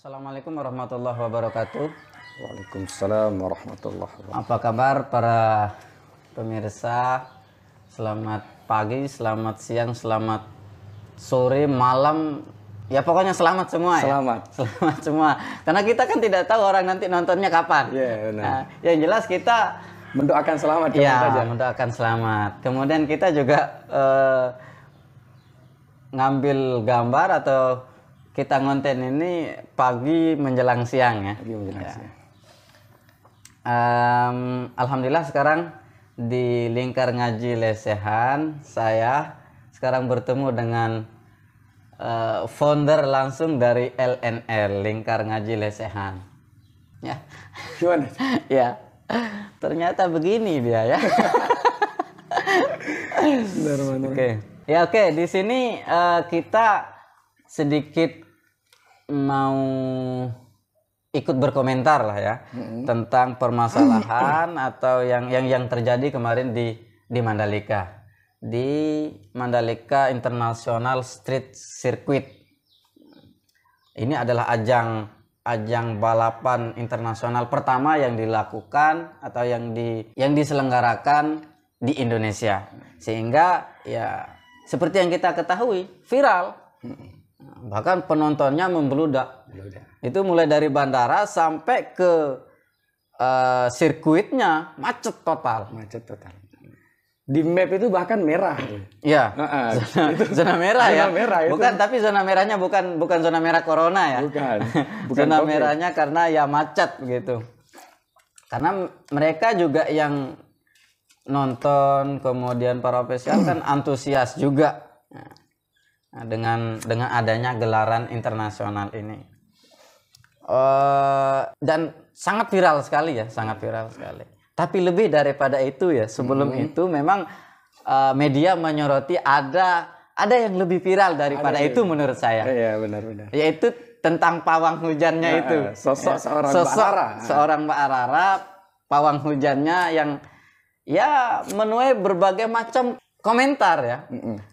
Assalamualaikum warahmatullahi wabarakatuh. Waalaikumsalam warahmatullahi wabarakatuh. Apa kabar para pemirsa? Selamat pagi, selamat siang, selamat sore, malam. Ya pokoknya selamat semua ya. Selamat semua. Karena kita kan tidak tahu orang nanti nontonnya kapan. Nah, yang jelas kita mendoakan selamat. Ya, mendoakan selamat. Kemudian kita juga ngambil gambar atau kita ngonten ini pagi menjelang siang ya. Pagi menjelang siang. Alhamdulillah sekarang di Lingkar Ngaji Lesehan saya sekarang bertemu dengan founder langsung dari LNL, Lingkar Ngaji Lesehan. Ya. Gimana? Ya. Ternyata begini dia ya. Oke. Ya oke, di sini kita sedikit mau ikut berkomentar lah ya tentang permasalahan atau yang terjadi kemarin di Mandalika. Di Mandalika International Street Circuit. Ini adalah ajang balapan internasional pertama yang dilakukan atau yang diselenggarakan di Indonesia. Sehingga ya seperti yang kita ketahui viral. Bahkan penontonnya membludak. Itu mulai dari bandara sampai ke sirkuitnya macet total. Di map itu bahkan merah. Iya. Zona merah ya. Zona merah itu. Bukan, tapi zona merahnya bukan zona merah corona ya. Bukan Zona COVID. merahnya karena ya macet begitu. Karena mereka juga yang nonton, kemudian para ofisial kan antusias juga. Nah, dengan adanya gelaran internasional ini. Dan sangat viral sekali ya, sangat viral sekali. Tapi lebih daripada itu ya, sebelum itu memang media menyoroti ada yang lebih viral daripada itu menurut saya. Iya, benar-benar. Yaitu tentang pawang hujannya itu. Sosok seorang Mbak Arara, pawang hujannya yang ya menuai berbagai macam komentar ya.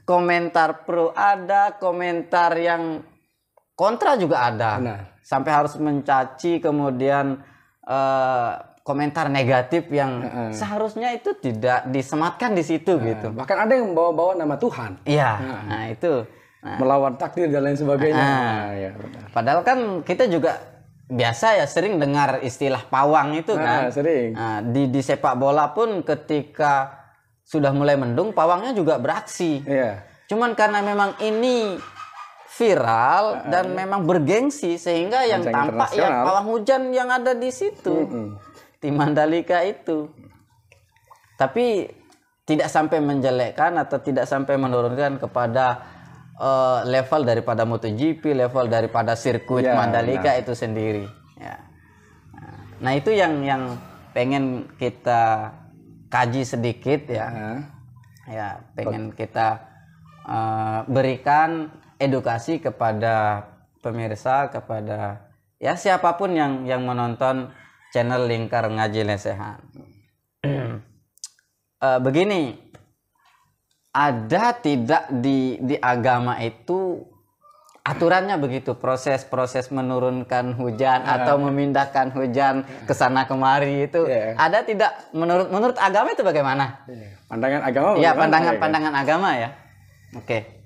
Komentar pro ada, komentar yang kontra juga ada. Benar. Sampai harus mencaci, kemudian komentar negatif yang seharusnya itu tidak disematkan di situ gitu. Bahkan ada yang bawa-bawa nama Tuhan. Iya. Nah, itu. Melawan takdir dan lain sebagainya. Ya, padahal kan kita juga biasa ya sering dengar istilah pawang itu kan. Sering. Nah, di sepak bola pun ketika sudah mulai mendung, pawangnya juga beraksi. Iya. Cuman karena memang ini viral dan memang bergengsi sehingga yang tampak ya pawang hujan yang ada di situ. Di Mandalika itu. Tapi tidak sampai menjelekkan atau tidak sampai menurunkan kepada level daripada MotoGP, level daripada sirkuit Mandalika itu sendiri. Ya. Nah itu yang pengen kita kaji sedikit ya. Ya pengen kita berikan edukasi kepada pemirsa, kepada ya siapapun yang menonton channel Lingkar Ngaji Lesehan. Begini, ada tidak di agama itu aturannya begitu, proses menurunkan hujan atau memindahkan hujan ke sana kemari itu ada tidak menurut agama itu bagaimana? Pandangan agama? Ya, pandangan agama ya. Oke.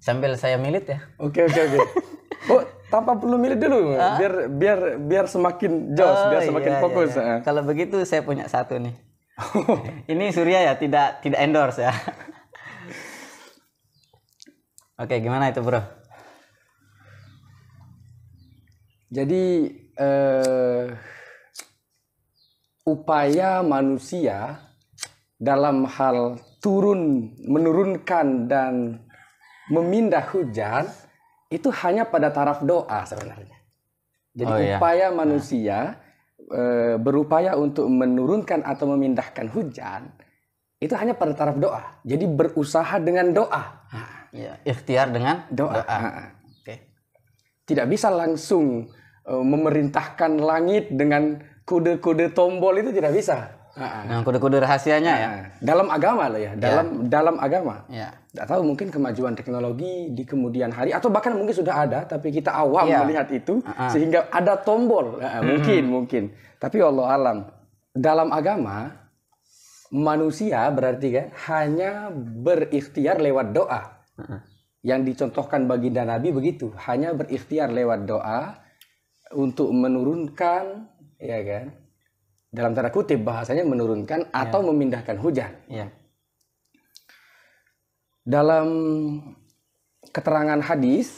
Sambil saya milit ya. Oke. Oh, tanpa perlu milih dulu, biar semakin jos, biar semakin fokus. Iya. Kalau begitu saya punya satu nih. Ini Surya ya, tidak endorse ya. Oke, gimana itu bro? Jadi upaya manusia dalam hal menurunkan dan memindah hujan itu hanya pada taraf doa sebenarnya. Jadi upaya manusia berupaya untuk menurunkan atau memindahkan hujan itu hanya pada taraf doa. Jadi berusaha dengan doa. Ya, ikhtiar dengan doa. Oke. Tidak bisa langsung memerintahkan langit dengan kode-kode tombol, itu tidak bisa. Yang kode-kode rahasianya ya. Dalam agama loh ya, dalam agama. Nggak tahu mungkin kemajuan teknologi di kemudian hari atau bahkan mungkin sudah ada tapi kita awam melihat itu sehingga ada tombol. Mungkin. Tapi Allah alam. Dalam agama manusia berarti kan hanya berikhtiar lewat doa. Yang dicontohkan baginda Nabi begitu, hanya berikhtiar lewat doa untuk menurunkan, ya kan? Dalam tanda kutip bahasanya menurunkan atau memindahkan hujan. Dalam keterangan hadis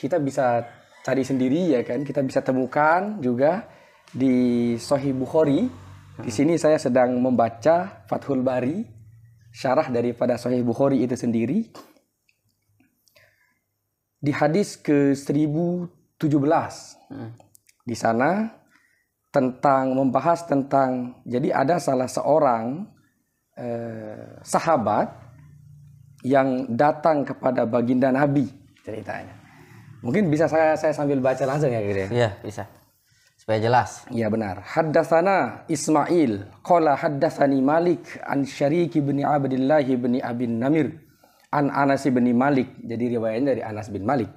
kita bisa cari sendiri ya kan, kita bisa temukan juga di Sahih Bukhari. Di sini saya sedang membaca Fathul Bari, syarah daripada Sahih Bukhari itu sendiri. Di hadis ke 1017. Di sana membahas tentang, jadi ada salah seorang sahabat yang datang kepada baginda Nabi ceritanya. Mungkin bisa saya sambil baca langsung ya gitu ya. Iya, bisa. Supaya jelas. Iya benar. Haddatsana Ismail qala haddatsani Malik an Syariki bin Abdullah bin Abin Namir an Anas bin Malik. Jadi riwayatnya dari Anas bin Malik.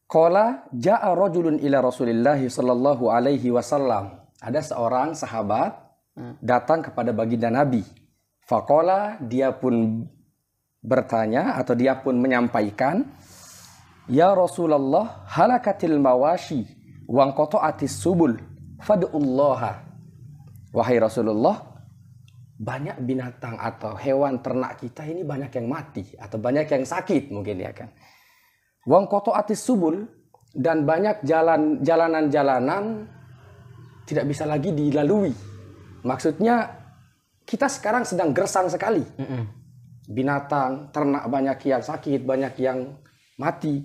Qala ja'a rajulun ila Rasulillah sallallahu alaihi wasallam. Ada seorang sahabat datang kepada baginda Nabi. Faqala, dia pun bertanya atau dia pun menyampaikan, "Ya Rasulullah, halakatil mawashi wa qata'atis subul fad'ullaha." Wahai Rasulullah, banyak binatang atau hewan ternak kita ini banyak yang mati atau banyak yang sakit mungkin ya kan. Wang koto atis subul, dan banyak jalanan-jalanan tidak bisa lagi dilalui. Maksudnya kita sekarang sedang gersang sekali. Binatang, ternak banyak yang sakit, banyak yang mati.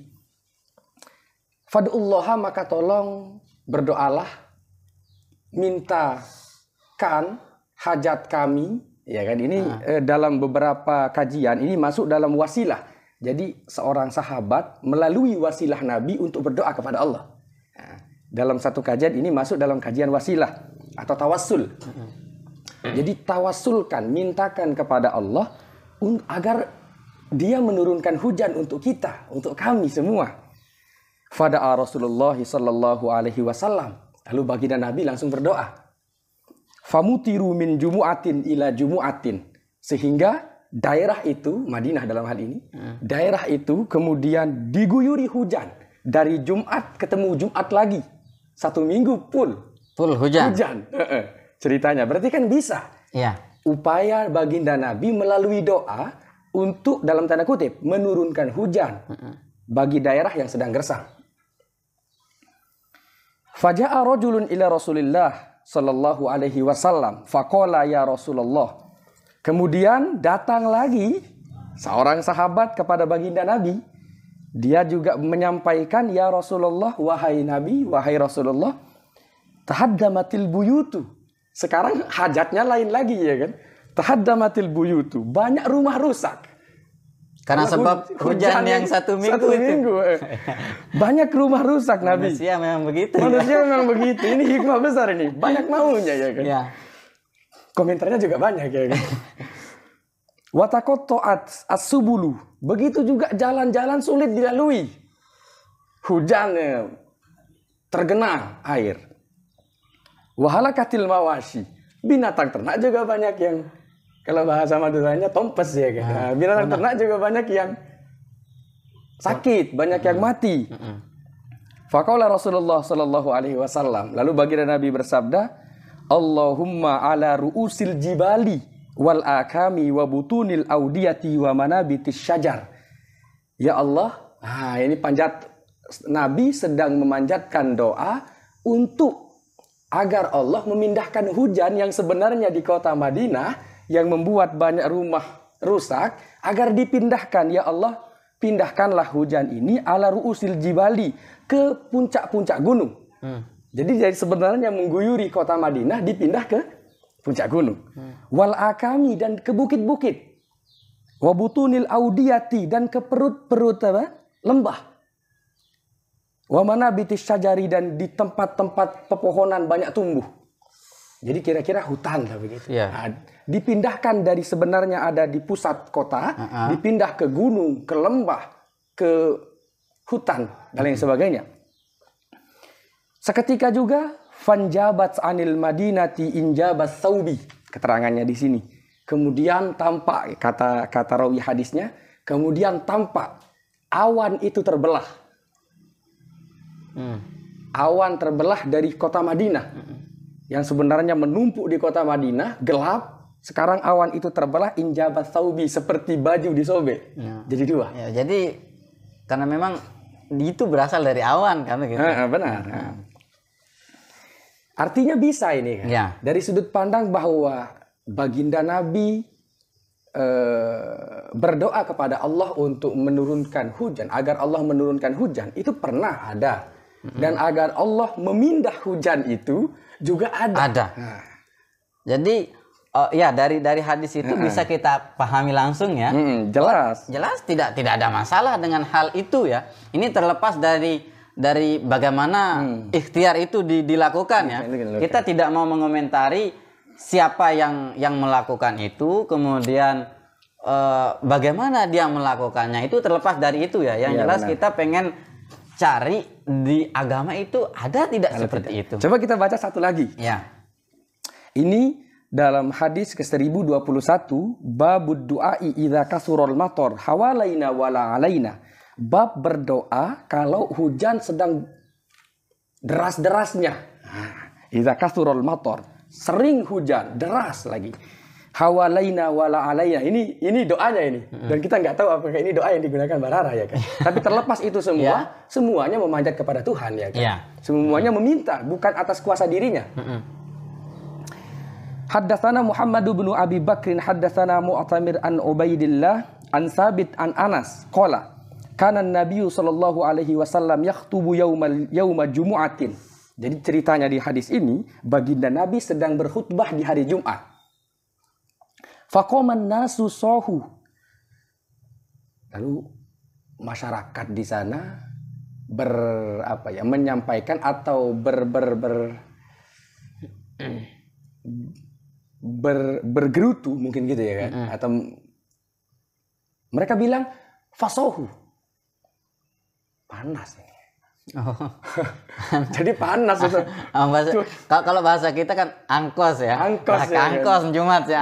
Fad'ullaha, maka tolong berdoalah, mintakan hajat kami. Ya kan, ini dalam beberapa kajian ini masuk dalam wasilah. Jadi seorang sahabat melalui wasilah Nabi untuk berdoa kepada Allah. Nah, dalam satu kajian ini masuk dalam kajian wasilah atau tawassul. Jadi tawassulkan, mintakan kepada Allah agar dia menurunkan hujan untuk kita, untuk kami semua. Fada'a Rasulullah sallallahu alaihi wasallam. Lalu baginda Nabi langsung berdoa. Famutiru min jumu'atin ila jumu'atin. Sehingga daerah itu, Madinah dalam hal ini, daerah itu kemudian diguyuri hujan. Dari Jumat ketemu Jumat lagi. 1 minggu full hujan. Ceritanya, berarti kan bisa. Ya. Upaya baginda Nabi melalui doa untuk dalam tanda kutip menurunkan hujan bagi daerah yang sedang gersang. Faja'a rajulun ila Rasulillah sallallahu alaihi wasallam faqala ya Rasulullah. Kemudian datang lagi seorang sahabat kepada baginda Nabi. Dia juga menyampaikan, ya Rasulullah, wahai Nabi, wahai Rasulullah, tahaddamatil buyutu. Sekarang hajatnya lain lagi ya kan. Tahaddamatil buyutu. Banyak rumah rusak. Karena sebab hujan yang 1 minggu. Banyak rumah rusak Nabi. Manusia memang begitu. Manusia memang begitu. Ini hikmah besar ini. Banyak maunya ya kan. Ya. Komentarnya juga banyak ya kan. Watakotto'at as-subulu. Begitu juga jalan-jalan sulit dilalui. Hujannya tergenang air. Wahalakatil mawashi. Binatang ternak juga banyak yang, kalau bahasa Maduranya, tompes ya kan. Binatang ternak juga banyak yang sakit, banyak yang mati. Faqala Rasulullah sallallahu alaihi wasallam. Lalu baginda Nabi bersabda, Allahumma ala ru'usil jibali wal akami wa butunil audiyati wa manabitis syajar. Ya Allah, ini Nabi sedang memanjatkan doa untuk agar Allah memindahkan hujan yang sebenarnya di kota Madinah yang membuat banyak rumah rusak, agar dipindahkan. Ya Allah, pindahkanlah hujan ini ala ru'usil jibali, ke puncak-puncak gunung. Jadi sebenarnya mengguyuri kota Madinah dipindah ke puncak gunung. Wal akami, dan ke bukit-bukit. Wabutunil audiyati, dan ke perut-perut lembah. Wa manabitis syajari, dan di tempat-tempat pepohonan banyak tumbuh. Jadi kira-kira hutan lah begitu. Nah, dipindahkan dari sebenarnya ada di pusat kota, dipindah ke gunung, ke lembah, ke hutan dan lain sebagainya. Seketika juga fanjabat anil madinati injabat saubi, keterangannya di sini. Kemudian tampak kata rawi hadisnya, kemudian tampak awan itu terbelah. Awan terbelah dari kota Madinah. Yang sebenarnya menumpuk di kota Madinah, gelap. Sekarang awan itu terbelah injabat saubi, seperti baju disobek. Jadi dua. Ya, jadi karena memang itu berasal dari awan kan gitu. Benar. Artinya bisa ini kan. Dari sudut pandang bahwa baginda Nabi berdoa kepada Allah untuk menurunkan hujan, agar Allah menurunkan hujan, itu pernah ada. Dan agar Allah memindah hujan itu juga ada. Jadi ya dari hadis itu bisa kita pahami langsung ya. Jelas tidak ada masalah dengan hal itu ya. Ini terlepas dari bagaimana ikhtiar itu dilakukan ya. Kita tidak mau mengomentari siapa yang melakukan itu, kemudian bagaimana dia melakukannya, itu terlepas dari itu ya. Yang jelas benar. Kita pengen cari di agama itu ada tidak seperti itu. Coba kita baca satu lagi. Ini dalam hadis ke-1021, babud du'ai idza kasurul matar hawalaina wala alaina. Bab berdoa kalau hujan sedang deras-derasnya. Idza kasurul matar, sering hujan, deras lagi. Hawalaina wala alaina. Ini doanya ini. Dan kita nggak tahu apakah ini doa yang digunakan Mbak Rara ya kan. Tapi terlepas itu semua, semuanya memanjat kepada Tuhan ya kan. Semuanya meminta, bukan atas kuasa dirinya. Haddatsana Muhammad bin Abi Bakrin haddatsana Mu'tamir an Ubaidillah an Sabit an Anas qala kana Nabi sallallahu alaihi wasallam yakhutubu yauma jumu'atin. Jadi ceritanya di hadis ini, baginda Nabi sedang berkhutbah di hari Jumat. Faqaman nasu sohu. Lalu masyarakat di sana menyampaikan atau bergerutu mungkin gitu ya kan. Atau mereka bilang fasohu. Panas ini. Jadi panas itu. Kalau bahasa kita kan angkos ya. Angkos Jumat ya.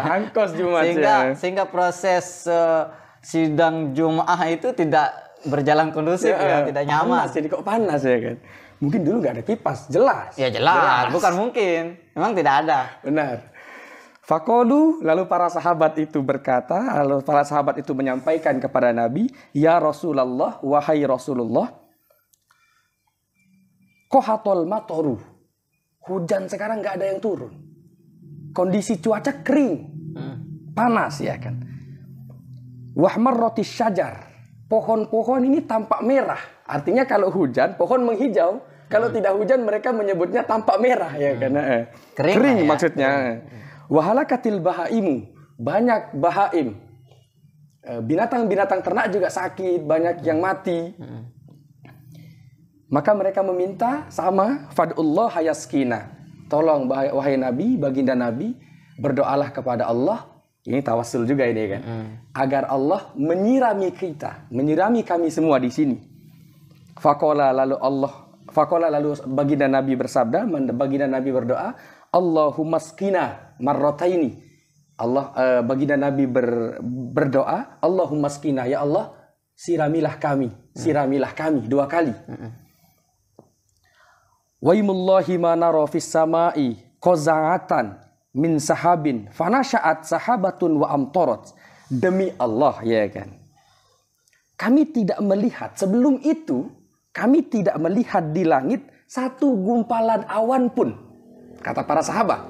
Angkos Jumat sehingga proses sidang Jumat itu tidak berjalan kondusif ya, tidak nyaman. Jadi kok panas ya kan. Mungkin dulu nggak ada kipas, jelas. Ya jelas, bukan mungkin. Memang tidak ada. Benar. Faqalu, lalu para sahabat itu berkata, lalu para sahabat itu menyampaikan kepada Nabi, ya Rasulullah, wahai Rasulullah, kohatol matoru, hujan sekarang nggak ada yang turun, kondisi cuaca kering, panas ya kan. Wahmar roti syajar, pohon-pohon ini tampak merah, artinya kalau hujan pohon menghijau, kalau tidak hujan mereka menyebutnya tampak merah ya kan. Kering ya? Maksudnya. Wahalakatil bahaimu, banyak bahaim, binatang-binatang ternak juga sakit, banyak yang mati. Maka mereka meminta sama fadullah hayaskina. Tolong wahai Nabi, baginda Nabi, berdoalah kepada Allah. Ini tawassul juga ini kan. Agar Allah menyirami kita, menyirami kami semua di sini. Faqala lalu baginda Nabi bersabda, baginda Nabi berdoa, Allahumma skina marrataini. Baginda Nabi berdoa, Allahumma skina, ya Allah, siramilah kami dua kali. Waimullahi ma nara fis samai qaza'atan min sahabin fanasha'at sahabatun wa amtarat. Demi Allah ya kan. Kami tidak melihat sebelum itu, kami tidak melihat di langit satu gumpalan awan pun. Kata para sahabat,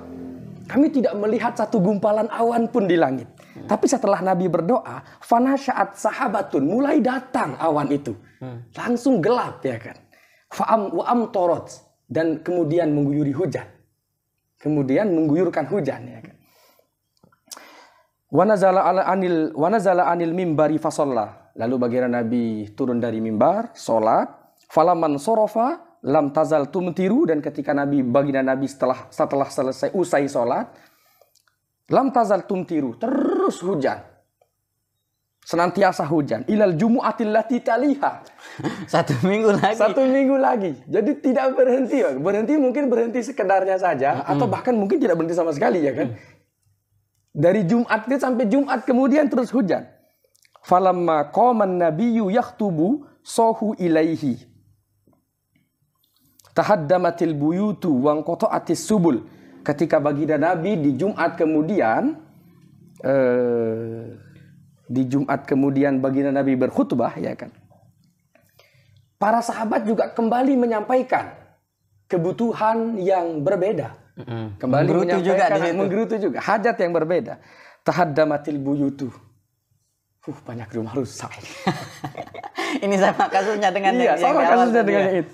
kami tidak melihat satu gumpalan awan pun di langit. Tapi setelah Nabi berdoa, fanasha'at sahabatun, mulai datang awan itu. Langsung gelap ya kan. Wa amtarat, dan kemudian mengguyuri hujan. Kemudian mengguyurkan hujan ya kan. Wa nazala anil mimbari fasalla. Lalu baginda Nabi turun dari mimbar, salat. Falaman sorofa lam tazal tumtiru, dan ketika baginda Nabi setelah selesai usai sholat, lam tazal tumtiru, terus hujan. Senantiasa hujan. Ilal jumu'atil lati taliha. 1 minggu lagi. 1 minggu lagi. Jadi tidak berhenti. Mungkin berhenti sekedarnya saja. Atau bahkan mungkin tidak berhenti sama sekali, ya kan. Dari Jumat itu sampai Jumat kemudian terus hujan. Falamma qaman nabiyyu yakhtubu sohu ilaihi. Tahaddamatil buyutu wangqata'atis subul. Ketika baginda Nabi di Jumat kemudian baginda Nabi berkhutbah, ya kan. Para sahabat juga kembali menyampaikan kebutuhan yang berbeda. Kembali menggerutu juga hajat yang berbeda. Tahaddamatil buyutu. Banyak rumah rusak. Ini sama kasusnya dengan yang sama kasusnya dengan yang itu.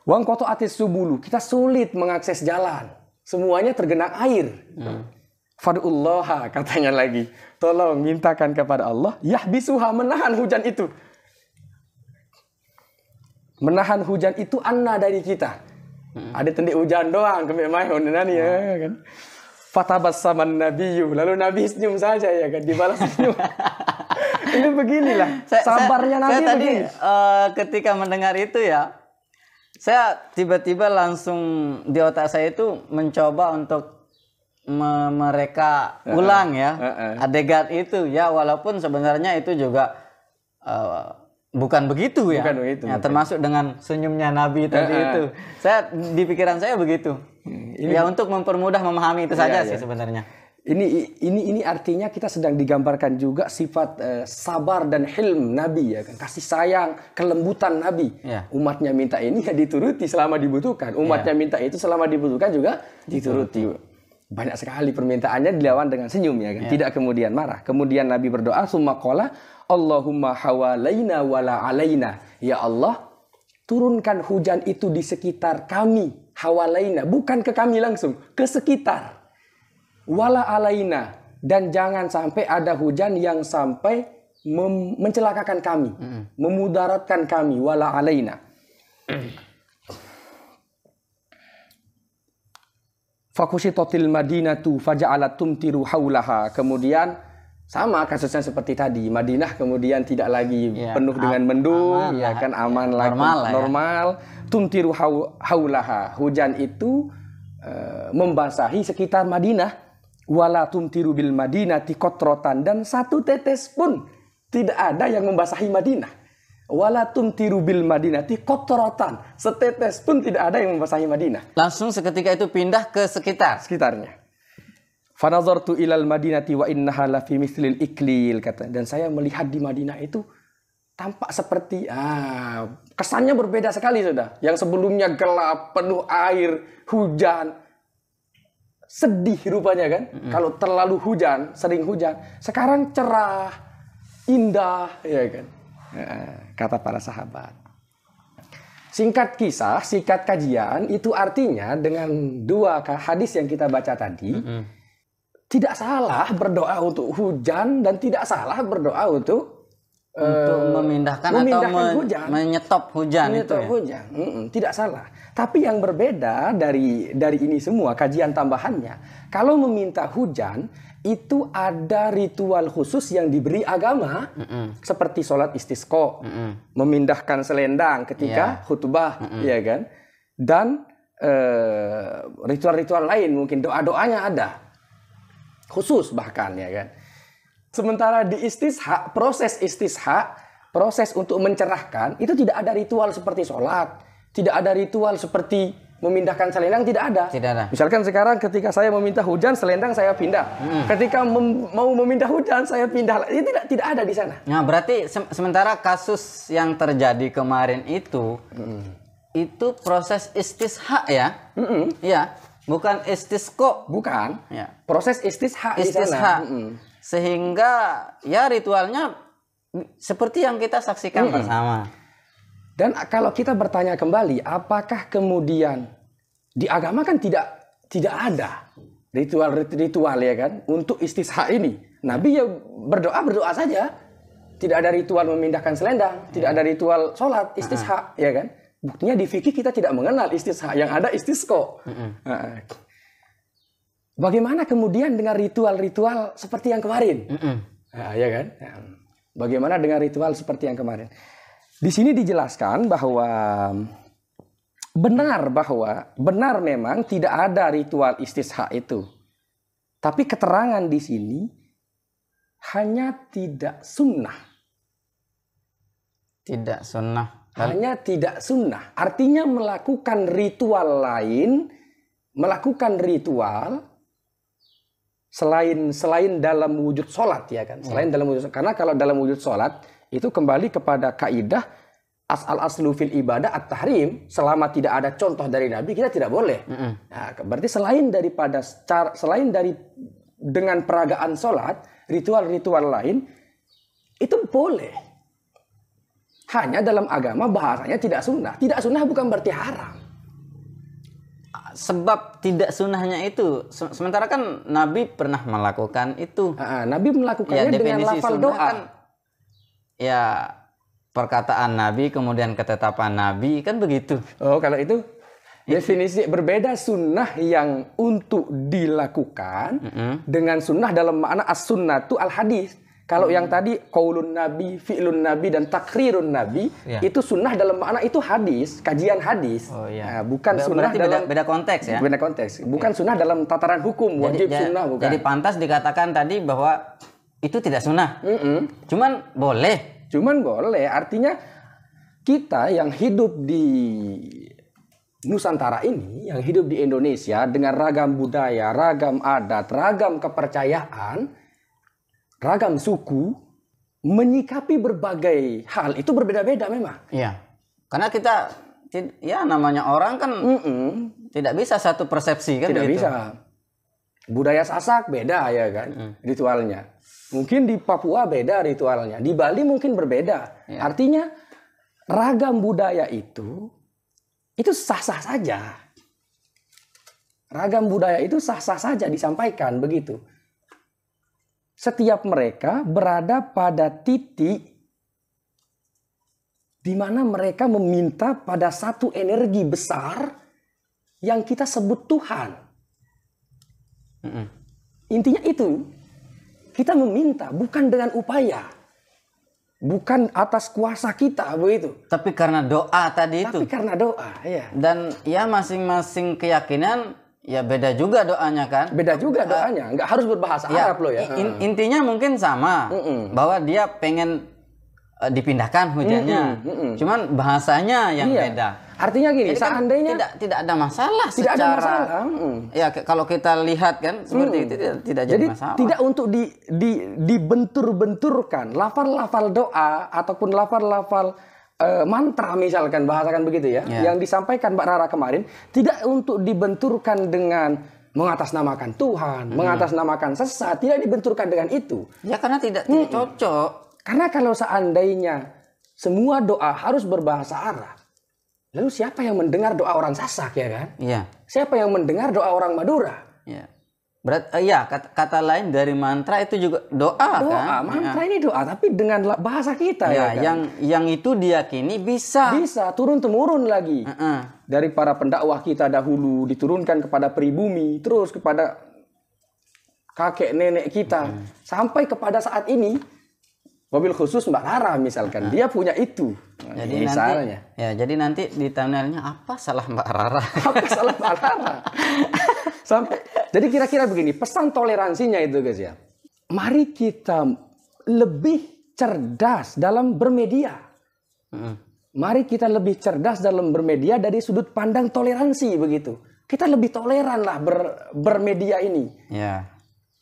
Wangqata'atis subulu. Kita sulit mengakses jalan. Semuanya tergenang air. Fad'ullaha, katanya lagi. Tolong mintakan kepada Allah, yahbisuha, menahan hujan itu. Menahan hujan itu anna dari kita. Ada tendik hujan doang, ya kan. Fatabassaman nabiyyu, lalu Nabi senyum saja, ya kan, dibalas senyum. Ini beginilah sabarnya Nabi. Saya tadi ketika mendengar itu, ya, saya tiba-tiba langsung di otak saya itu mencoba untuk mereka ulang, ya, adegan itu, ya, walaupun sebenarnya itu juga bukan begitu, ya. Bukan begitu, ya, termasuk dengan senyumnya Nabi tadi itu. Saya di pikiran saya begitu. Ya, untuk mempermudah memahami itu saja sih sebenarnya. Ini artinya kita sedang digambarkan juga sifat sabar dan hilm Nabi, ya kan, kasih sayang, kelembutan Nabi. Umatnya minta ini, ya dituruti selama dibutuhkan. Umatnya minta itu selama dibutuhkan juga dituruti. Banyak sekali permintaannya dilawan dengan senyum, ya kan? Tidak kemudian marah. Kemudian Nabi berdoa, summa qala Allahumma hawalaina wala alaina. Ya Allah, turunkan hujan itu di sekitar kami. Hawalaina, bukan ke kami langsung, ke sekitar. Wala alaina, dan jangan sampai ada hujan yang sampai mencelakakan kami, memudaratkan kami. Wala alaina. Fakushitotil madinatu faja'alat tumtiru haulaha. Kemudian sama kasusnya seperti tadi. Madinah kemudian tidak lagi penuh dengan mendung, ya kan, aman lagi, normal. Tumtiru haulaha. Hujan itu membasahi sekitar Madinah. Wala tumtiru bil madinati qatrotan, dan 1 tetes pun tidak ada yang membasahi Madinah. Wala tumtiru bil madinati qatrotan, setetes pun tidak ada yang membasahi Madinah. Langsung seketika itu pindah ke sekitarnya. Fanazartu ilal madinati wa innaha la fi mithlil iklil, kata. Dan saya melihat di Madinah itu tampak seperti kesannya berbeda sekali, sudah. Yang sebelumnya gelap, penuh air, hujan, sedih rupanya, kan. Kalau terlalu hujan, sering hujan. Sekarang cerah, indah, ya kan. Kata para sahabat. Singkat kisah, singkat kajian, itu artinya dengan 2 hadis yang kita baca tadi, tidak salah berdoa untuk hujan dan tidak salah berdoa untuk memindahkan atau hujan. Menyetop hujan. Hujan. Tidak salah. Tapi yang berbeda dari ini semua, kajian tambahannya, kalau meminta hujan itu ada ritual khusus yang diberi agama, seperti sholat istisqa, memindahkan selendang ketika khutbah, ya kan, dan ritual-ritual lain, mungkin doa-doanya ada khusus bahkan, ya kan. Sementara di istisqa, proses untuk mencerahkan itu tidak ada ritual seperti sholat, tidak ada ritual seperti memindahkan selendang, tidak ada. Misalkan sekarang ketika saya meminta hujan, selendang saya pindah. Ketika mau memindah hujan, saya pindah. Itu tidak ada di sana. Nah, berarti sementara kasus yang terjadi kemarin itu proses istisqa, ya? Ya, bukan istisqa. Bukan. Ya. Proses istisqa di sana. Sehingga ya ritualnya seperti yang kita saksikan bersama. Dan kalau kita bertanya kembali, apakah kemudian di agama kan tidak ada ritual, ya kan, untuk istisqa ini. Nabi ya berdoa saja. Tidak ada ritual memindahkan selendang, tidak ada ritual sholat istisqa, ya kan. Buktinya di fikih kita tidak mengenal istisqa, yang ada istisqa. Bagaimana kemudian dengan ritual-ritual seperti yang kemarin? Ya kan? Bagaimana dengan ritual seperti yang kemarin? Di sini dijelaskan bahwa benar memang tidak ada ritual istisqa itu. Tapi keterangan di sini hanya tidak sunnah. Tidak sunnah. Hanya tidak sunnah. Artinya melakukan ritual lain, melakukan ritual selain dalam wujud sholat, ya kan? Selain dalam wujud, karena kalau dalam wujud sholat itu kembali kepada kaidah aslu fil ibadah at-tahrim. Selama tidak ada contoh dari Nabi, kita tidak boleh. Nah, berarti selain dari dengan peragaan sholat, ritual-ritual lain itu boleh. Hanya dalam agama bahasanya tidak sunnah. Tidak sunnah bukan berarti haram. Sebab tidak sunnahnya itu, sementara kan Nabi pernah melakukan itu. Nabi melakukannya dengan lafal doa. Kan, ya perkataan Nabi kemudian ketetapan Nabi kan begitu. Oh, kalau itu definisi berbeda sunnah yang untuk dilakukan dengan sunnah dalam makna as-sunnatu al-hadis. Kalau yang tadi qaulun Nabi, fi'lun Nabi, dan takrirun Nabi, itu sunnah dalam makna itu hadis, kajian hadis. Nah, bukan sunnah dalam beda konteks ya. Beda konteks. Bukan sunnah dalam tataran hukum, wajib sunnah bukan. Jadi pantas dikatakan tadi bahwa itu tidak sunnah. Cuman boleh. Artinya kita yang hidup di Nusantara ini, yang hidup di Indonesia dengan ragam budaya, ragam adat, ragam kepercayaan, ragam suku, menyikapi berbagai hal itu berbeda-beda memang. Iya. Karena kita, ya namanya orang kan tidak bisa satu persepsi kan. Tidak bisa. Budaya Sasak beda ya kan ritualnya. Mungkin di Papua beda ritualnya. Di Bali mungkin berbeda. Ya. Artinya ragam budaya itu sah-sah saja. Ragam budaya itu sah-sah saja disampaikan begitu. Setiap mereka berada pada titik di mana mereka meminta pada satu energi besar yang kita sebut Tuhan. Intinya itu, kita meminta bukan dengan upaya, bukan atas kuasa kita begitu. Tapi karena doa tadi itu. Tapi karena doa, ya. Dan ya masing-masing keyakinan. Ya beda juga doanya kan. Beda juga doanya. Nggak harus berbahasa Arab loh ya. Intinya mungkin sama. Bahwa dia pengen dipindahkan hujannya. Cuman bahasanya yang beda. Artinya gini, jadi seandainya kan tidak ada masalah tidak secara. Ada masalah. Ya kalau kita lihat kan seperti itu tidak jadi masalah. Tidak untuk dibentur-benturkan lafal-lafal doa ataupun lafal-lafal mantra misalkan, bahasakan begitu ya, yang disampaikan Mbak Rara kemarin, tidak untuk dibenturkan dengan mengatasnamakan Tuhan, mengatasnamakan sesat, tidak dibenturkan dengan itu. Ya karena tidak cocok. Karena kalau seandainya semua doa harus berbahasa Arab, lalu siapa yang mendengar doa orang Sasak ya kan? Iya. Siapa yang mendengar doa orang Madura? Iya. Kata lain dari mantra itu juga doa kan? Mantra ini doa tapi dengan bahasa kita ya kan? Yang itu diyakini bisa turun temurun lagi. Dari para pendakwah kita dahulu diturunkan kepada pribumi, terus kepada kakek nenek kita sampai kepada saat ini. Mobil khusus Mbak Rara misalkan, dia punya itu. Jadi misalnya. Jadi nanti di thumbnailnya apa salah Mbak Rara? Apa salah Mbak Rara? Jadi kira-kira begini, pesan toleransinya itu guys ya. Mari kita lebih cerdas dalam bermedia. Mari kita lebih cerdas dalam bermedia dari sudut pandang toleransi begitu. Kita lebih toleran lah bermedia ini. Ya.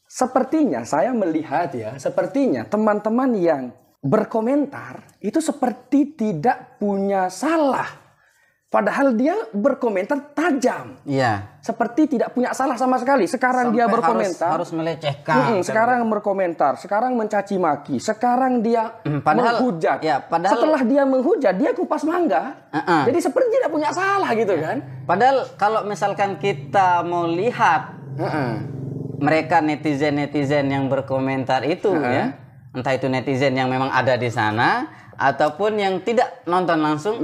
Sepertinya saya melihat ya, sepertinya teman-teman yang berkomentar itu seperti tidak punya salah. Padahal dia berkomentar tajam. Iya. Seperti tidak punya salah sama sekali. Sekarang sampai dia berkomentar. Harus melecehkan. Sekarang berkomentar. Sekarang mencaci maki. Sekarang dia menghujat. Ya, setelah dia menghujat, dia kupas mangga. Jadi seperti tidak punya salah gitu kan. Padahal kalau misalkan kita mau lihat mereka netizen yang berkomentar itu ya. Entah itu netizen yang memang ada di sana. Ataupun yang tidak nonton langsung.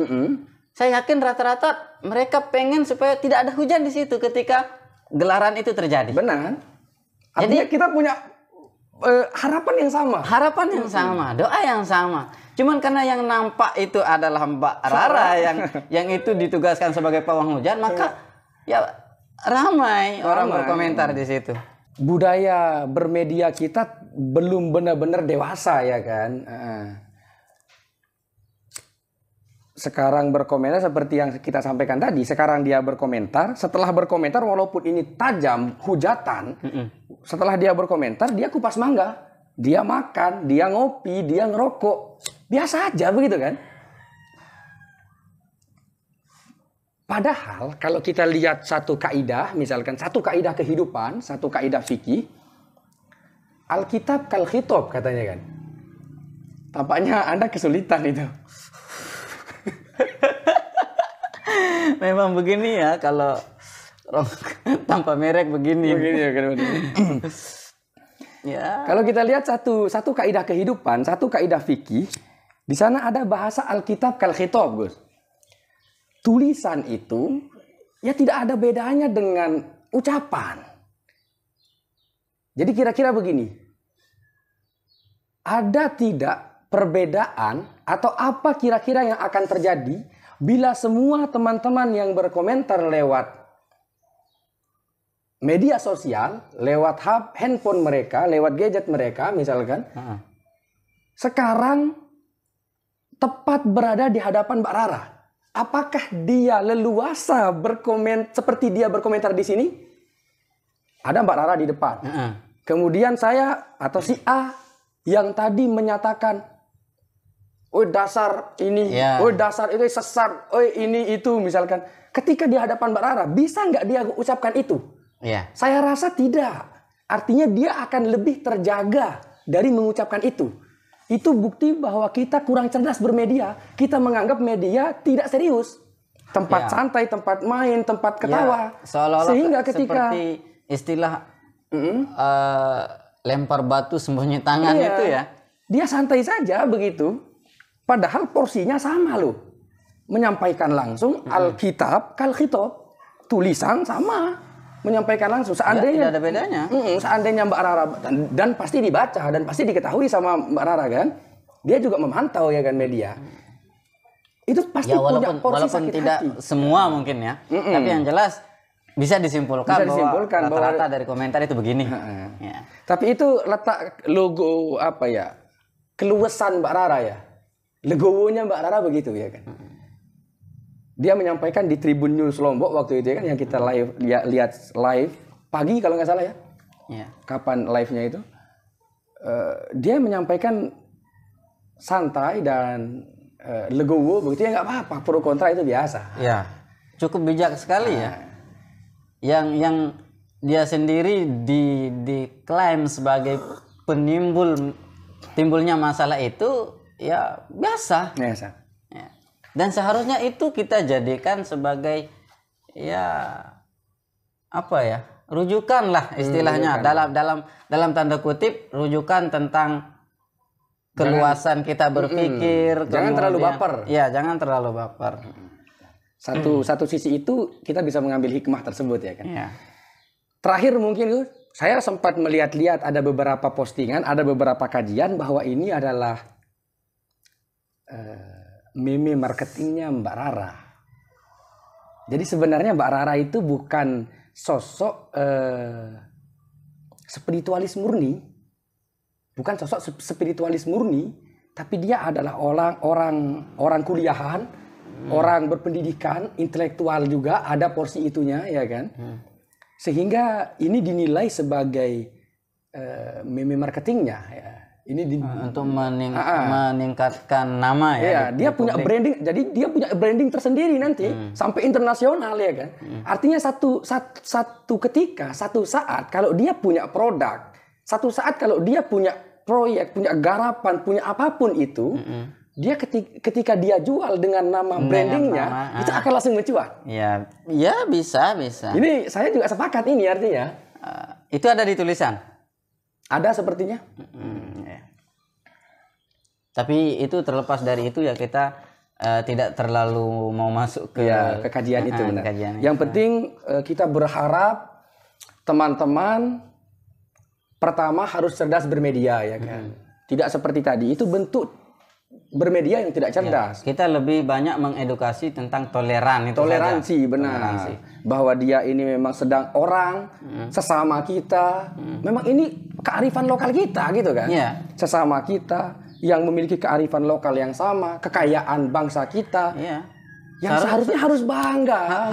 saya yakin rata-rata mereka pengen supaya tidak ada hujan di situ ketika gelaran itu terjadi. Benar. Artinya kita punya harapan yang sama. Harapan yang sama, doa yang sama. Cuman karena yang nampak itu adalah Mbak Rara yang itu ditugaskan sebagai pawang hujan, maka ya ramai orang berkomentar di situ. Budaya bermedia kita belum benar-benar dewasa ya kan. Sekarang berkomentar seperti yang kita sampaikan tadi. Sekarang dia berkomentar. Setelah berkomentar walaupun ini tajam, hujatan. Setelah dia berkomentar, dia kupas mangga. Dia makan, dia ngopi, dia ngerokok. Biasa aja begitu kan. Padahal kalau kita lihat satu kaidah, misalkan satu kaidah kehidupan, satu kaidah fikih, Alkitab kal khitab katanya kan. Tampaknya Anda kesulitan itu. Memang begini ya kalau tanpa merek begini. Begini ya kan. Ya. Kalau kita lihat satu kaidah kehidupan, satu kaidah fikih, di sana ada bahasa Alkitab kal khitab, Gus. Tulisan itu ya tidak ada bedanya dengan ucapan. Jadi kira-kira begini. Ada tidak perbedaan atau apa kira-kira yang akan terjadi bila semua teman-teman yang berkomentar lewat media sosial, lewat handphone mereka, lewat gadget mereka misalkan, sekarang tepat berada di hadapan Mbak Rara. Apakah dia leluasa seperti dia berkomentar di sini? Ada Mbak Rara di depan. Kemudian saya atau si A yang tadi menyatakan, "Oh dasar ini, oh dasar itu sesat, oh ini itu," misalkan. Ketika di hadapan Mbak Rara, bisa nggak dia ucapkan itu? Saya rasa tidak. Artinya dia akan lebih terjaga dari mengucapkan itu. Itu bukti bahwa kita kurang cerdas bermedia. Kita menganggap media tidak serius. Tempat santai, tempat main, tempat ketawa. Seolah-olah sehingga ketika seperti istilah lempar batu sembunyi tangan itu ya. Dia santai saja begitu. Padahal porsinya sama loh. Menyampaikan langsung Alkitab kal khitab. Tulisan sama. Menyampaikan langsung. Seandainya tidak ada bedanya. Seandainya Mbak Rara dan pasti dibaca dan pasti diketahui sama Mbak Rara kan, dia juga memantau ya kan media. Itu pasti punya porsi walaupun tidak hati. Semua mungkin ya. Tapi yang jelas bisa disimpulkan bahwa rata-rata dari komentar itu begini. Ya. Tapi itu letak logo apa ya? Keluasan Mbak Rara ya. Legowonya Mbak Rara begitu ya kan. Dia menyampaikan di Tribun News Lombok waktu itu kan yang kita lihat live pagi kalau nggak salah ya. Kapan live-nya itu? Dia menyampaikan santai dan legowo begitu ya, nggak apa-apa, pro kontra itu biasa. Ya, cukup bijak sekali ya. Yang dia sendiri diklaim sebagai timbulnya masalah itu ya biasa. Biasa. Dan seharusnya itu kita jadikan sebagai ya apa ya, rujukan lah istilahnya, dalam tanda kutip rujukan tentang keluasan kita berpikir. Jangan terlalu baper. Ya, jangan terlalu baper. Satu sisi itu kita bisa mengambil hikmah tersebut ya kan. Terakhir mungkin saya sempat melihat-lihat ada beberapa postingan, ada beberapa kajian bahwa ini adalah meme marketingnya Mbak Rara. Jadi sebenarnya Mbak Rara itu bukan sosok spiritualis murni, bukan sosok spiritualis murni, tapi dia adalah orang kuliahan, orang berpendidikan, intelektual juga, ada porsi itunya ya kan. Sehingga ini dinilai sebagai meme marketingnya ya. Ini untuk meningkatkan nama ya. Iya, dia punya branding. Jadi dia punya branding tersendiri nanti sampai internasional ya kan. Artinya satu ketika, satu saat kalau dia punya produk, satu saat kalau dia punya proyek, punya garapan, punya apapun itu, dia ketika dia jual dengan nama brandingnya, itu akan langsung mencuat. Ya, ya bisa. Ini saya juga sepakat ini artinya. Itu ada di tulisan. Ada sepertinya. Ya. Tapi itu terlepas dari itu ya kita tidak terlalu mau masuk ke kajian itu benar. Yang penting kita berharap teman-teman pertama harus cerdas bermedia ya kan. Tidak seperti tadi itu bentuk bermedia yang tidak cerdas. Kita lebih banyak mengedukasi tentang toleransi benar. Bahwa dia ini memang sedang orang sesama kita. Memang ini kearifan lokal kita gitu kan. Sesama kita yang memiliki kearifan lokal yang sama, kekayaan bangsa kita, yang seharusnya harus bangga,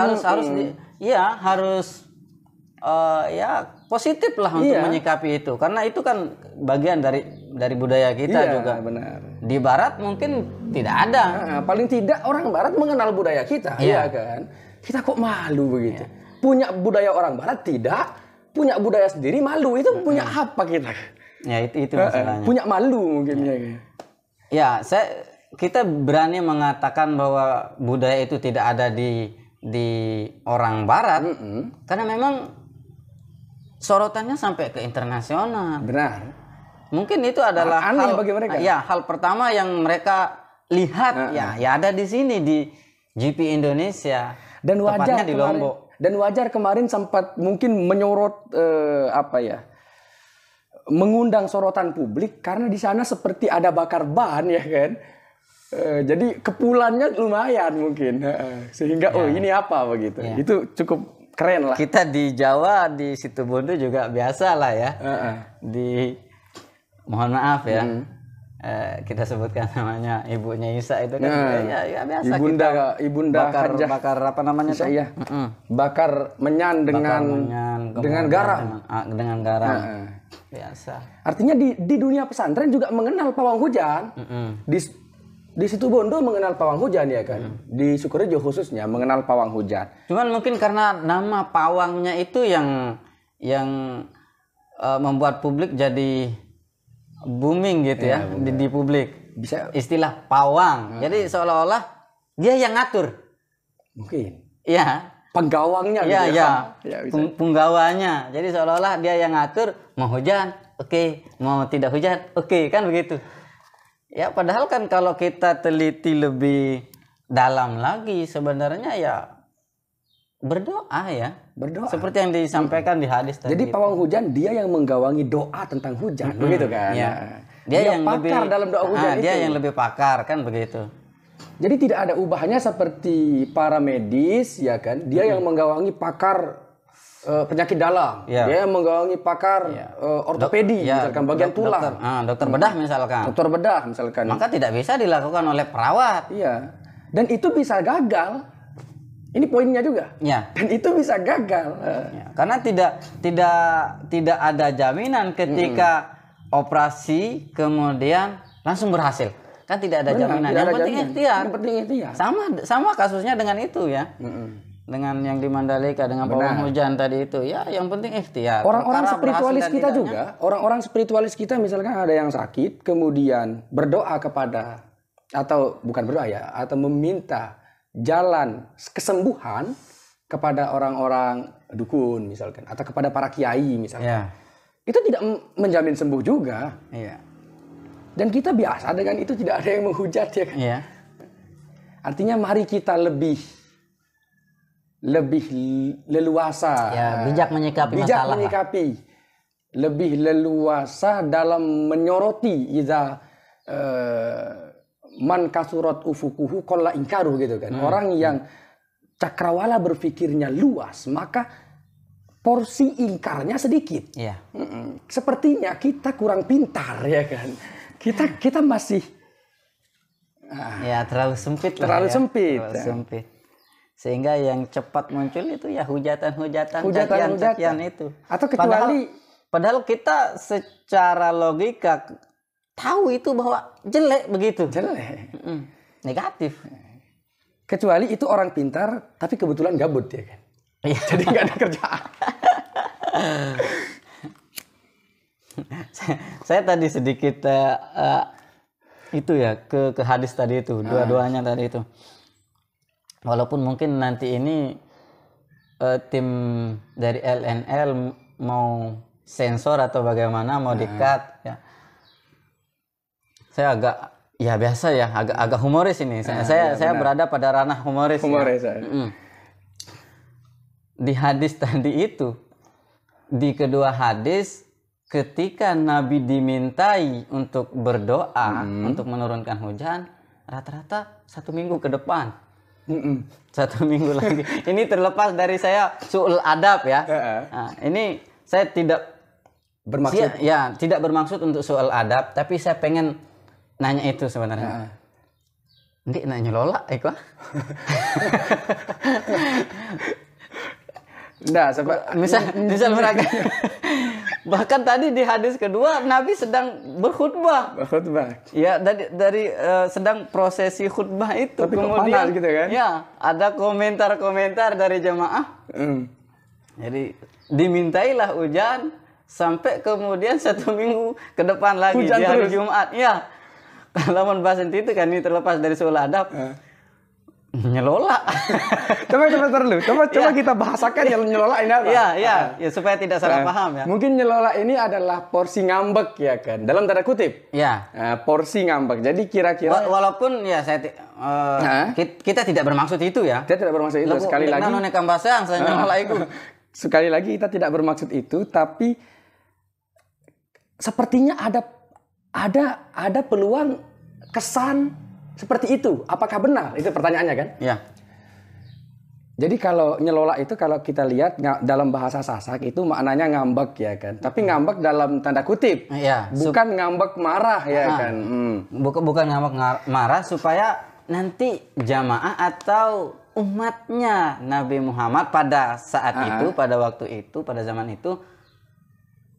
harus positif lah untuk menyikapi itu, karena itu kan bagian dari budaya kita juga. Benar. Di Barat mungkin tidak ada. Paling tidak orang Barat mengenal budaya kita, ya kan? Kita kok malu begitu? Punya budaya orang Barat tidak, punya budaya sendiri malu, itu punya apa kita? Ya itu masalahnya. Punya malu mungkin kita berani mengatakan bahwa budaya itu tidak ada di orang Barat karena memang sorotannya sampai ke internasional. Benar. Mungkin itu adalah aneh bagi mereka. Hal pertama yang mereka lihat ada di sini di GP Indonesia. Dan wajar di Lombok. Dan wajar kemarin sempat mungkin menyorot mengundang sorotan publik karena di sana seperti ada bakar ban ya kan. Jadi kepulannya lumayan mungkin sehingga ini apa begitu. Itu cukup keren lah. Kita di Jawa di Situbondo juga biasa lah ya. Mohon maaf ya. Kita sebutkan namanya ibunya Isa itu kan biasa. Ibunda bakar apa namanya tuh? Bakar menyan dengan garam. Dengan garam. Biasa. Artinya di dunia pesantren juga mengenal pawang hujan. Di Situbondo mengenal pawang hujan ya kan. Di Sukorejo khususnya mengenal pawang hujan. Cuman mungkin karena nama pawangnya itu yang membuat publik jadi booming gitu di publik. Bisa istilah pawang. Jadi seolah-olah dia yang ngatur. Mungkin. Iya. Penggawangnya gitu penggawanya. Jadi seolah-olah dia yang ngatur, mau hujan, oke, mau tidak hujan, oke, kan begitu. Ya padahal kan kalau kita teliti lebih dalam lagi sebenarnya berdoa. Seperti yang disampaikan di hadis tadi. Jadi pawang hujan dia yang menggawangi doa tentang hujan, begitu kan? Dia yang pakar dalam doa hujan Dia yang lebih pakar kan begitu. Jadi tidak ada ubahnya seperti para medis ya kan? Dia yang menggawangi pakar penyakit dalam. Dia yang menggawangi pakar ortopedi misalkan bagian tulang. Dokter bedah misalkan. Dokter bedah misalkan. Maka tidak bisa dilakukan oleh perawat. Dan itu bisa gagal. Ini poinnya juga. Dan itu bisa gagal. Karena tidak ada jaminan ketika operasi kemudian langsung berhasil. Kan tidak ada jaminan. Yang penting ikhtiar. Sama kasusnya dengan itu ya. Dengan yang di Mandalika dengan pawang hujan tadi itu yang penting ikhtiar. Orang-orang spiritualis kita juga, orang-orang spiritualis kita misalkan ada yang sakit kemudian berdoa kepada atau bukan berdoa atau meminta jalan kesembuhan kepada orang-orang dukun misalkan atau kepada para kiai misalkan. Itu tidak menjamin sembuh juga. Dan kita biasa dengan itu, tidak ada yang menghujat ya kan. Artinya mari kita lebih leluasa, bijak menyikapi masalah. Lebih leluasa dalam menyoroti man kasurat ufukuhu qalla ingkaruh gitu kan. Orang yang cakrawala berpikirnya luas, maka porsi ingkarnya sedikit. Sepertinya kita kurang pintar ya kan. Kita masih terlalu sempit. Sempit. Sehingga yang cepat muncul itu hujatan-hujatan cacian itu. Atau padahal kita secara logika tahu itu bahwa jelek begitu. Negatif. Kecuali itu orang pintar tapi kebetulan gabut ya kan. Jadi nggak ada kerjaan. Saya tadi sedikit itu ke hadis tadi itu, dua-duanya tadi itu. Walaupun mungkin nanti ini tim dari LNL mau sensor atau bagaimana, mau di-cut ya. Saya agak Ya biasa ya, agak humoris ini. Saya berada pada ranah humoris. Humoris. Ya. Di hadis tadi itu, di kedua hadis, ketika Nabi dimintai untuk berdoa, untuk menurunkan hujan, rata-rata 1 minggu ke depan. 1 minggu lagi. Ini terlepas dari saya su'ul adab ya. Nah, ini saya tidak bermaksud, tidak bermaksud untuk su'ul adab, tapi saya pengen nanya itu sebenarnya. Ndik nanya lola, Eko. Nah, misal mereka. Bahkan tadi di hadis kedua Nabi sedang berkhutbah. Ya, dari sedang prosesi khutbah itu. Tapi kemudian gitu kan? Ya, ada komentar-komentar dari jemaah. Jadi dimintailah hujan sampai kemudian 1 minggu ke depan lagi hujan di hari terus. Jumat. Ya. Kalau bahas itu kan ini terlepas dari soal adab. Nyelola. Coba kita bahasakan yang nyelola ini apa? Ya, supaya tidak salah paham ya. Mungkin nyelola ini adalah porsi ngambek ya kan, dalam tanda kutip. Ya. Porsi ngambek. Jadi kira-kira walaupun ya kita tidak bermaksud itu ya. Kita tidak bermaksud itu. Sekali lagi. Sekali lagi kita tidak bermaksud itu, tapi sepertinya ada peluang kesan seperti itu. Apakah benar? Itu pertanyaannya kan? Ya. Jadi kalau nyelola itu kalau kita lihat dalam bahasa Sasak itu maknanya ngambek ya kan. Tapi ngambek dalam tanda kutip. Ya. Bukan ngambek marah ya kan. Bukan ngambek marah supaya nanti jamaah atau umatnya Nabi Muhammad pada saat itu, pada waktu itu, pada zaman itu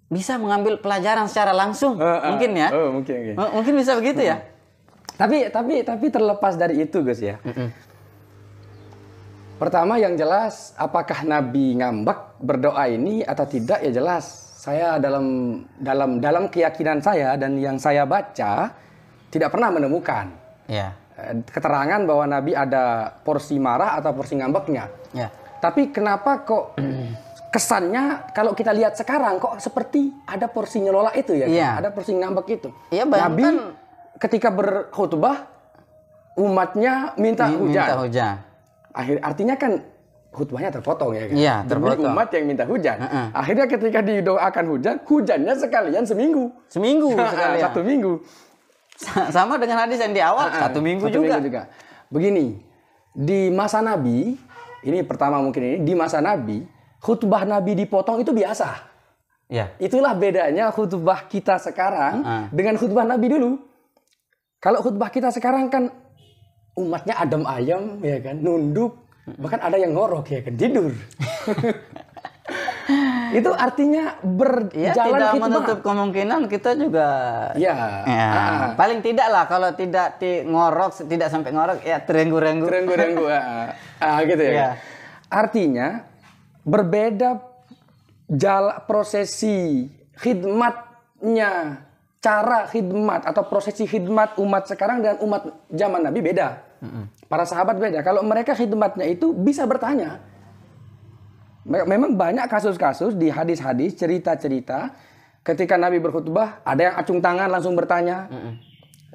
bisa mengambil pelajaran secara langsung. Mungkin ya. Mungkin bisa begitu ya. Tapi terlepas dari itu Gus ya. Pertama yang jelas apakah Nabi ngambek berdoa ini atau tidak ya jelas. Saya dalam keyakinan saya dan yang saya baca tidak pernah menemukan keterangan bahwa Nabi ada porsi marah atau porsi ngambeknya. Tapi kenapa kok kesannya kalau kita lihat sekarang kok seperti ada porsi nyelola itu ya, ada porsi ngambek itu. Nabi ketika berkhutbah umatnya minta hujan. Artinya kan khutbahnya terpotong ya kan. Terpotong. Umat yang minta hujan. Akhirnya ketika didoakan hujannya sekalian seminggu sekalian. 1 minggu. Sama dengan hadis yang di awal 1 minggu juga. Begini, di masa Nabi, ini pertama mungkin ini di masa Nabi, khutbah Nabi dipotong itu biasa. Itulah bedanya khutbah kita sekarang dengan khutbah Nabi dulu. Kalau khutbah kita sekarang kan umatnya adem ayem ya kan, nunduk, bahkan ada yang ngorok ya kan, tidur. Itu artinya berjalan tidak khutbah. menutup kemungkinan kita juga paling tidak lah kalau tidak ngorok, tidak sampai ngorok ya terenggu-renggu gitu ya. Artinya berbeda prosesi khidmatnya, cara khidmat atau prosesi khidmat umat sekarang dan umat zaman Nabi beda. Para sahabat beda. Kalau mereka khidmatnya itu bisa bertanya. Memang banyak kasus-kasus di hadis-hadis, cerita-cerita ketika Nabi berkhutbah ada yang acung tangan langsung bertanya.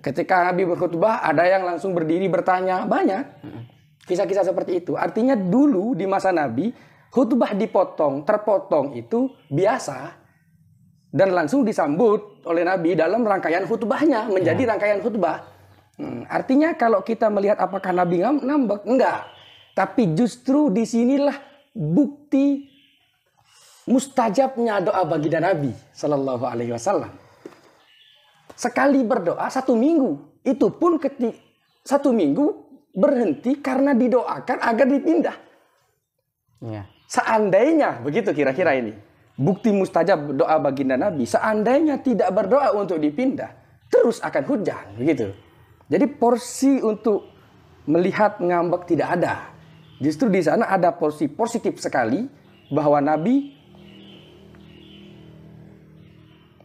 Ketika Nabi berkhutbah ada yang langsung berdiri bertanya. Banyak kisah-kisah seperti itu. Artinya dulu di masa Nabi khutbah terpotong itu biasa. Dan langsung disambut oleh Nabi dalam rangkaian khutbahnya menjadi rangkaian khutbah. Artinya kalau kita melihat apakah Nabi ngambek, enggak. Tapi justru disinilah bukti mustajabnya doa baginda Nabi Sallallahu Alaihi Wasallam. Sekali berdoa 1 minggu, itu pun 1 minggu berhenti karena didoakan agar dipindah. Seandainya begitu kira-kira ini. Bukti mustajab doa baginda Nabi, seandainya tidak berdoa untuk dipindah, terus akan hujan, begitu. Jadi porsi untuk melihat ngambek tidak ada. Justru di sana ada porsi positif sekali bahwa Nabi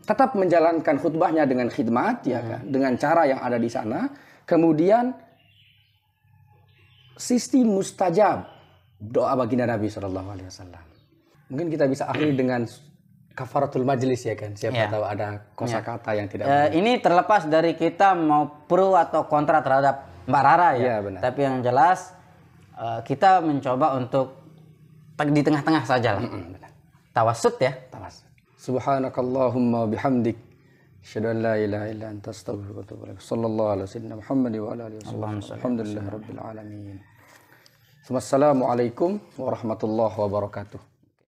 tetap menjalankan khutbahnya dengan khidmat, ya kan, dengan cara yang ada di sana. Kemudian sistem mustajab doa baginda Nabi SAW. Mungkin kita bisa akhiri dengan kafaratul majlis ya kan. Siapa tahu ada kosakata yang tidak ini terlepas dari kita mau pro atau kontra terhadap Mbak Rara ya. Benar. Tapi yang jelas kita mencoba untuk di tengah-tengah saja lah. Tawassut ya. Tawassut. Subhanakallahumma bihamdik asyhadu an la ilaha illa anta astaghfiruka wa atubu ilaik. Sallallahu alaihi wasallam Muhammad wa ala alihi wasallam. Alhamdulillahirabbil alamin. Wassalamualaikum warahmatullahi wabarakatuh.